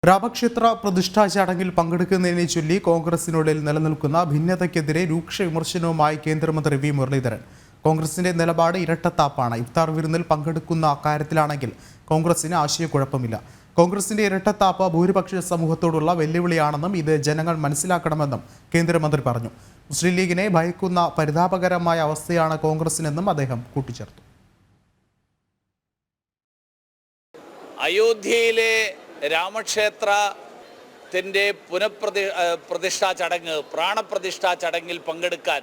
രാമക്ഷേത്ര പ്രതിഷ്ഠാ ചടങ്ങിൽ പങ്കെടുക്കുന്നതിനെ ചൊല്ലി കോൺഗ്രസിനുള്ളിൽ നിലനിൽക്കുന്ന ഭിന്നതയ്ക്കെതിരെ രൂക്ഷ വിമർശനവുമായി കേന്ദ്രമന്ത്രി വി മുരളീധരൻ. കോൺഗ്രസിന്റെ നിലപാട് ഇരട്ടത്താപ്പാണ്. ഇഫ്താർ വിരുന്നിൽ പങ്കെടുക്കുന്ന കാര്യത്തിലാണെങ്കിൽ കോൺഗ്രസിന് ആശയക്കുഴപ്പമില്ല. കോൺഗ്രസിന്റെ ഇരട്ടത്താപ്പ് ഭൂരിപക്ഷ സമൂഹത്തോടുള്ള വെല്ലുവിളിയാണെന്നും ഇത് ജനങ്ങൾ മനസ്സിലാക്കണമെന്നും കേന്ദ്രമന്ത്രി പറഞ്ഞു. മുസ്ലിം ലീഗിനെ ഭയക്കുന്ന പരിതാപകരമായ അവസ്ഥയാണ് കോൺഗ്രസിനെന്നും അദ്ദേഹം കൂട്ടിച്ചേർത്തു. അയോധ്യയിലെ രാമക്ഷേത്രത്തിൻ്റെ പ്രതിഷ്ഠാ ചടങ്ങ്, പ്രാണപ്രതിഷ്ഠാ ചടങ്ങിൽ പങ്കെടുക്കാൻ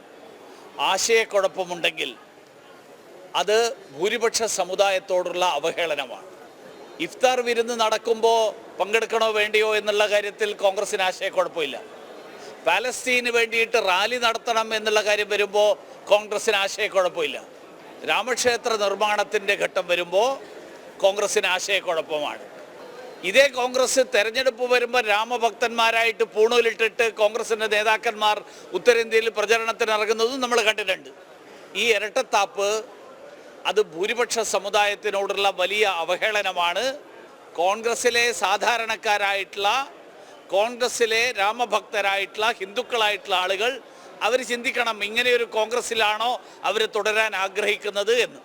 ആശയക്കുഴപ്പമുണ്ടെങ്കിൽ അത് ഭൂരിപക്ഷ സമുദായത്തോടുള്ള അവഹേളനമാണ്. ഇഫ്താർ വിരുന്ന് നടക്കുമ്പോൾ പങ്കെടുക്കണോ വേണ്ടിയോ എന്നുള്ള കാര്യത്തിൽ കോൺഗ്രസിന് ആശയക്കുഴപ്പമില്ല. പാലസ്തീന് വേണ്ടിയിട്ട് റാലി നടത്തണം എന്നുള്ള കാര്യം വരുമ്പോൾ കോൺഗ്രസിന് ആശയക്കുഴപ്പമില്ല. രാമക്ഷേത്ര നിർമ്മാണത്തിൻ്റെ ഘട്ടം വരുമ്പോൾ കോൺഗ്രസിന് ആശയക്കുഴപ്പമാണ്. ഇതേ കോൺഗ്രസ് തെരഞ്ഞെടുപ്പ് വരുമ്പോൾ രാമഭക്തന്മാരായിട്ട് പൂണൂലിട്ടിട്ട് കോൺഗ്രസിൻ്റെ നേതാക്കന്മാർ ഉത്തരേന്ത്യയിൽ പ്രചരണത്തിന് ഇറങ്ങുന്നതും നമ്മൾ കണ്ടിട്ടുണ്ട്. ഈ ഇരട്ടത്താപ്പ് അത് ഭൂരിപക്ഷ സമുദായത്തിനോടുള്ള വലിയ അവഹേളനമാണ്. കോൺഗ്രസിലെ സാധാരണക്കാരായിട്ടുള്ള, കോൺഗ്രസിലെ രാമഭക്തരായിട്ടുള്ള, ഹിന്ദുക്കളായിട്ടുള്ള ആളുകൾ അവർ ചിന്തിക്കണം, ഇങ്ങനെയൊരു കോൺഗ്രസിലാണോ അവർ തുടരാൻ ആഗ്രഹിക്കുന്നത് എന്ന്.